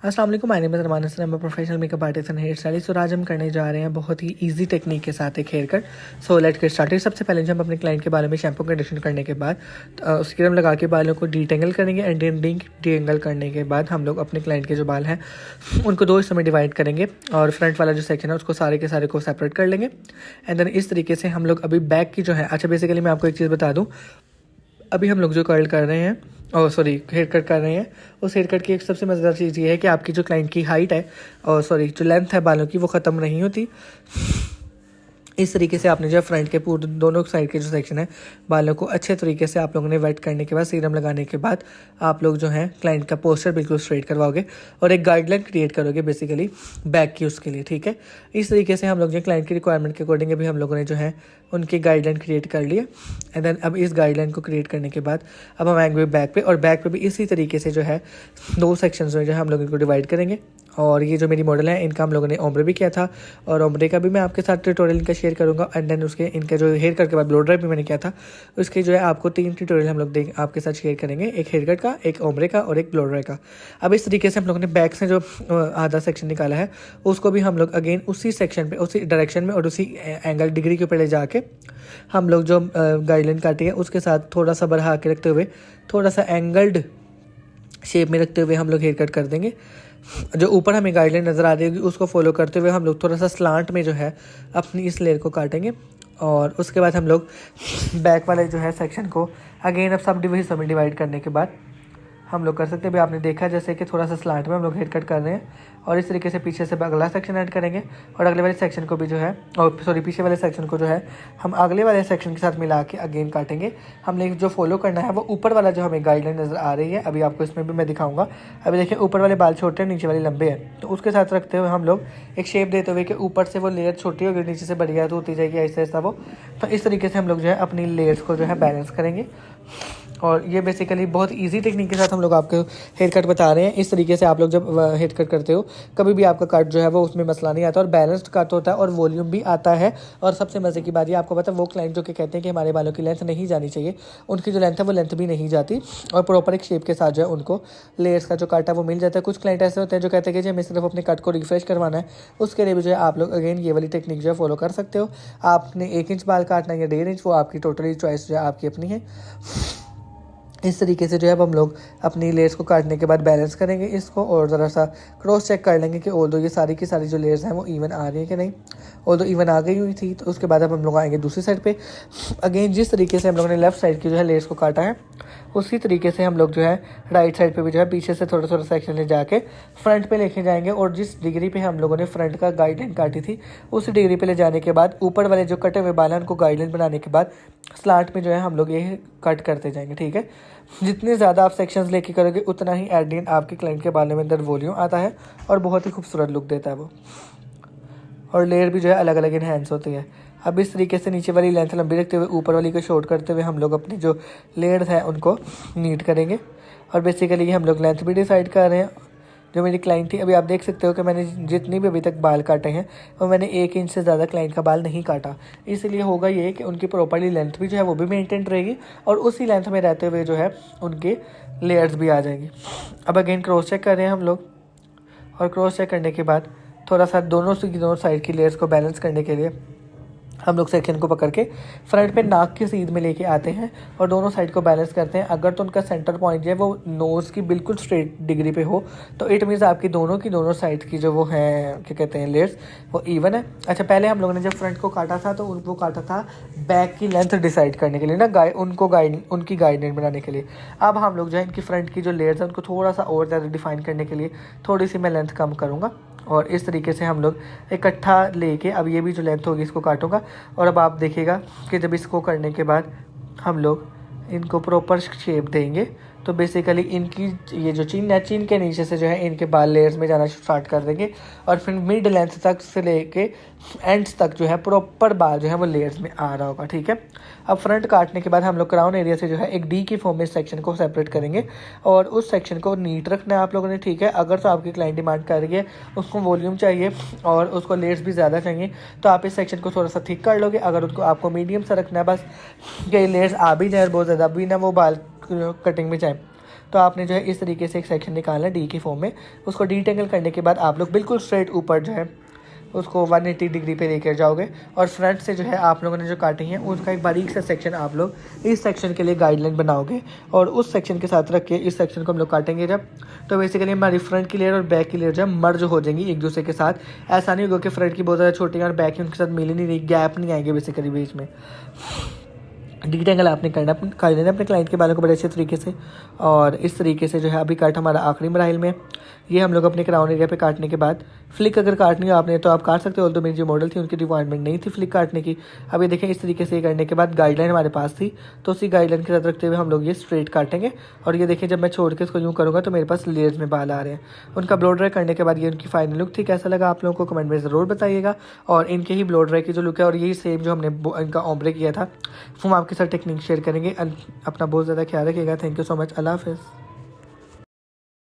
अस्सलाम वालेकुम, my name is Arman Hasan, मैं professional makeup artist and hair stylist. और आज हम करने जा रहे हैं बहुत ही इजी टेक्निक के साथ एक haircut. So let's get started. सबसे पहले हम अपने क्लाइंट के बालों में शैम्पू कंडीशन करने के बाद सीरम लगा के बालों को डीटेंगल करेंगे एंड डीटेंगल करने के बाद हम लोग अपने क्लाइंट के जो बाल हैं उनको दो हिस्सों में डिवाइड करेंगे और फ्रंट वाला जो सेक्शन है उसको सारे के सारे को सेपरेट कर लेंगे। एंड देन इस तरीके से हम लोग अभी बैक की जो है, अच्छा बेसिकली मैं आपको एक चीज़ बता दूँ, अभी हम लोग जो कर्ल कर रहे हैं हेयर कट कर रहे हैं, उस हेयर कट की एक सबसे मज़ेदार चीज़ ये है कि आपकी जो क्लाइंट की हाइट है जो लेंथ है बालों की वो ख़त्म नहीं होती। इस तरीके से आपने जो है फ्रंट के पूरे दोनों साइड के जो सेक्शन है बालों को अच्छे तरीके से आप लोगों ने वेट करने के बाद सीरम लगाने के बाद आप लोग जो है क्लाइंट का पोस्चर बिल्कुल स्ट्रेट करवाओगे और एक गाइडलाइन क्रिएट करोगे बेसिकली बैक की उसके लिए, ठीक है। इस तरीके से हम लोग जो क्लाइंट की रिक्वायरमेंट के अकॉर्डिंग अभी हम लोगों ने जो है उनकी गाइडलाइन क्रिएट कर लिया। एंड देन अब इस गाइडलाइन को क्रिएट करने के बाद अब हम आएंगे बैक पे, और बैक पे भी इसी तरीके से जो है दो सेक्शंस में जो है हम लोग इनको डिवाइड करेंगे। और ये जो मेरी मॉडल है इनका हम लोगों ने ओम्ब्रे भी किया था और ओम्ब्रे का भी मैं आपके साथ ट्यूटोरियल इनका शेयर करूंगा। एंड देन उसके इनका जो हेयर कट के बाद ब्लो ड्राई भी मैंने किया था, उसके जो है आपको 3 ट्यूटोरियल हम लोग आपके साथ शेयर करेंगे, एक हेयर कट का, एक ओम्ब्रे का और एक ब्लो ड्राई का। अब इस तरीके से हम लोगों ने बैक से जो आधा सेक्शन निकाला है उसको भी हम लोग अगेन उसी सेक्शन पे उसी डायरेक्शन में और उसी एंगल डिग्री के ऊपर ले जाके हम लोग जो गाइडलाइन काटी है उसके साथ थोड़ा सा बढ़ा के रखते हुए थोड़ा सा एंगल्ड शेप में रखते हुए हम लोग हेयर कट कर देंगे। जो ऊपर हमें गाइडलाइन नज़र आ रही होगी उसको फॉलो करते हुए हम लोग थोड़ा सा स्लांट में जो है अपनी इस लेयर को काटेंगे। और उसके बाद हम लोग बैक वाले जो है सेक्शन को अगेन अब सब डिवीजन में डिवाइड करने के बाद हम लोग कर सकते हैं। अभी आपने देखा जैसे कि थोड़ा सा स्लांट में हम लोग हेयर कट कर रहे हैं और इस तरीके से पीछे से अगला सेक्शन ऐड करेंगे और अगले वाले सेक्शन को भी जो है पीछे वाले सेक्शन को जो है हम अगले वाले सेक्शन के साथ मिला के अगेन काटेंगे। हमने जो फॉलो करना है वो ऊपर वाला जो हमें गाइडलाइन नज़र आ रही है, अभी आपको इसमें भी मैं दिखाऊंगा। अभी देखिए ऊपर वाले बाल छोटे हैं, नीचे वाले लंबे हैं, तो उसके साथ रखते हुए हम लोग एक शेप देते हुए कि ऊपर से वो लेयर छोटी होगी, नीचे से बढ़िया तो होती जाएगी ऐसा ऐसा वो। तो इस तरीके से हम लोग जो है अपनी लेयर्स को जो है बैलेंस करेंगे। और ये बेसिकली बहुत इजी टेक्निक के साथ हम लोग आपको हेयर कट बता रहे हैं। इस तरीके से आप लोग जब हेयर कट करते हो कभी भी आपका कट जो है वो उसमें मसला नहीं आता और बैलेंस्ड कट होता है और वॉल्यूम भी आता है। और सबसे मज़े की बात ये आपको पता है वो क्लाइंट जो कि कहते हैं कि हमारे बालों की लेंथ नहीं जानी चाहिए, उनकी जो लेंथ है वो लेंथ भी नहीं जाती और प्रॉपर एक शेप के साथ जो है उनको लेयर्स का जो कट है वो मिल जाता है। कुछ क्लाइंट ऐसे होते हैं जो कहते हैं कि हमें सिर्फ अपने कट को रिफ्रेश करवाना है, उसके लिए भी जो है आप लोग अगेन ये वाली टेक्निक जो है फॉलो कर सकते हो। आपने 1 इंच बाल काटना है या 1.5 इंच, वो आपकी टोटली चॉइस जो है आपकी अपनी है। इस तरीके से जो है अब हम लोग अपनी लेयर्स को काटने के बाद बैलेंस करेंगे इसको और ज़रा सा क्रॉस चेक कर लेंगे कि ऑल्दो ये सारी की सारी जो लेयर्स हैं वो इवन आ रही है कि नहीं। ऑल्दो इवन आ गई हुई थी तो उसके बाद अब हम लोग आएंगे दूसरी साइड पे। अगेन जिस तरीके से हम लोगों ने लेफ्ट साइड की जो है लेयर्स को काटा है उसी तरीके से हम लोग जो है राइट साइड पे भी जो है पीछे से थोड़ा थोड़ा सेक्शन ले जाके फ्रंट पे लेके जाएंगे और जिस डिग्री पे हम लोगों ने फ्रंट का गाइडलाइन काटी थी उस डिग्री पे ले जाने के बाद ऊपर वाले जो कटे हुए बाल हैं उनको गाइडलाइन बनाने के बाद स्लांट में जो है हम लोग ये कट करते जाएंगे, ठीक है। जितने ज़्यादा आप सेक्शंस लेके करोगे उतना ही एट द एंड आपके क्लाइंट के बालों में अंदर वॉल्यूम आता है और बहुत ही खूबसूरत लुक देता है वो, और लेयर भी जो है अलग अलग इन्हेंस होती है। अब इस तरीके से नीचे वाली लेंथ लंबी रखते हुए ऊपर वाली को शॉर्ट करते हुए हम लोग अपनी जो लेयर्स हैं उनको नीट करेंगे और बेसिकली हम लोग लेंथ भी डिसाइड कर रहे हैं। जो मेरी क्लाइंट थी अभी आप देख सकते हो कि मैंने जितनी भी अभी तक बाल काटे हैं वो मैंने 1 इंच से ज़्यादा क्लाइंट का बाल नहीं काटा। इसलिए होगा ये कि उनकी प्रॉपर्ली लेंथ भी जो है वो भी मेंटेन रहेगी और उसी लेंथ में रहते हुए जो है उनके लेयर्स भी आ जाएंगी। अब अगेन क्रॉस चेक कर रहे हैं हम लोग और क्रॉस चेक करने के बाद थोड़ा सा दोनों साइड की लेयर्स को बैलेंस करने के लिए हम लोग सेक्शन को पकड़ के फ्रंट पे नाक की सीध में लेके आते हैं और दोनों साइड को बैलेंस करते हैं। अगर तो उनका सेंटर पॉइंट जो है वो नोज़ की बिल्कुल स्ट्रेट डिग्री पे हो तो इट मीन्स आपकी दोनों साइड की जो वो है क्या कहते हैं लेयर्स वो इवन है। अच्छा पहले हम लोगों ने जब फ्रंट को काटा था तो उनको काटा था बैक की लेंथ डिसाइड करने के लिए ना, उनकी गाइडलाइन बनाने के लिए। अब हम लोग जो है इनकी फ्रंट की जो लेयर्स है उनको थोड़ा सा और ज़्यादा डिफाइन करने के लिए थोड़ी सी मैं लेंथ कम करूँगा और इस तरीके से हम लोग इकट्ठा लेके अब ये भी जो लेंथ होगी इसको काटूंगा। और अब आप देखिएगा कि जब इसको करने के बाद हम लोग इनको प्रॉपर शेप देंगे तो बेसिकली इनकी ये जो चिन है चिन के नीचे से जो है इनके बाल लेयर्स में जाना स्टार्ट कर देंगे और फिर मिड लेंथ तक से लेके एंड्स तक जो है प्रॉपर बाल जो है वो लेयर्स में आ रहा होगा, ठीक है। अब फ्रंट काटने के बाद हम लोग क्राउन एरिया से जो है एक डी की फॉर्म में सेक्शन को सेपरेट करेंगे और उस सेक्शन को नीट रखना है आप लोगों ने, ठीक है। अगर तो आपकी क्लाइंट डिमांड कर रही है उसको वॉल्यूम चाहिए और उसको लेयर्स भी ज़्यादा चाहिए तो आप इस सेक्शन को थोड़ा सा थिक कर लोगे। अगर उसको आपको मीडियम सा रखना है बस कि लेयर्स आ भी जाए और बहुत ज़्यादा भी ना वो बाल कटिंग में जाए तो आपने जो है इस तरीके से एक सेक्शन निकालना डी की फॉर्म में। उसको डीटेंगल करने के बाद आप लोग बिल्कुल स्ट्रेट ऊपर जो है उसको 180 डिग्री पे लेकर जाओगे और फ्रंट से जो है आप लोगों ने जो काटी है उसका एक बारीक सा सेक्शन आप लोग इस सेक्शन के लिए गाइडलाइन बनाओगे और उस सेक्शन के साथ रख के इस सेक्शन को हम लोग काटेंगे जब, तो बेसिकली हमारी फ्रंट की लेयर और बैक की लेयर जो है मर्ज हो जाएंगी एक दूसरे के साथ। ऐसा नहीं होगा कि फ्रंट की बहुत ज़्यादा छोटी है और बैक की उनके साथ मिल नहीं रही, गैप नहीं आएंगे बेसिकली बीच में। डिटेंगल आपने करना कर लेना अपने क्लाइंट के बालों को बड़े अच्छे तरीके से। और इस तरीके से जो है अभी कट हमारा आखिरी मराइल में ये हम लोग अपने क्राउन एरिया पे काटने के बाद फ्लिक अगर काटनी हो आपने तो आप काट सकते हो। तो मेरी जो मॉडल थी उनकी रिक्वायरमेंट नहीं थी फ्लिक काटने की। अब ये देखें इस तरीके से ये करने के बाद गाइडलाइन हमारे पास थी, तो उसी गाइडलाइन के साथ रखते हुए हम लोग ये स्ट्रेट काटेंगे। और ये देखें जब मैं छोड़ के इसको यूँ करूँगा तो मेरे पास लेयर्स में बाल आ रहे हैं। उनका ब्लो ड्राई करने के बाद ये उनकी फाइनल लुक थी। कैसा लगा आप लोगों को कमेंट में ज़रूर बताइएगा। और इनके ही ब्लो ड्राई की जो लुक है और यही सेम जो हमने इनका ओम्ब्रे किया था वो हम आपके साथ टेक्निक शेयर करेंगे। अपना बहुत ज़्यादा ख्याल रखिएगा। Thank you so much. अल्लाह हाफ़िज़।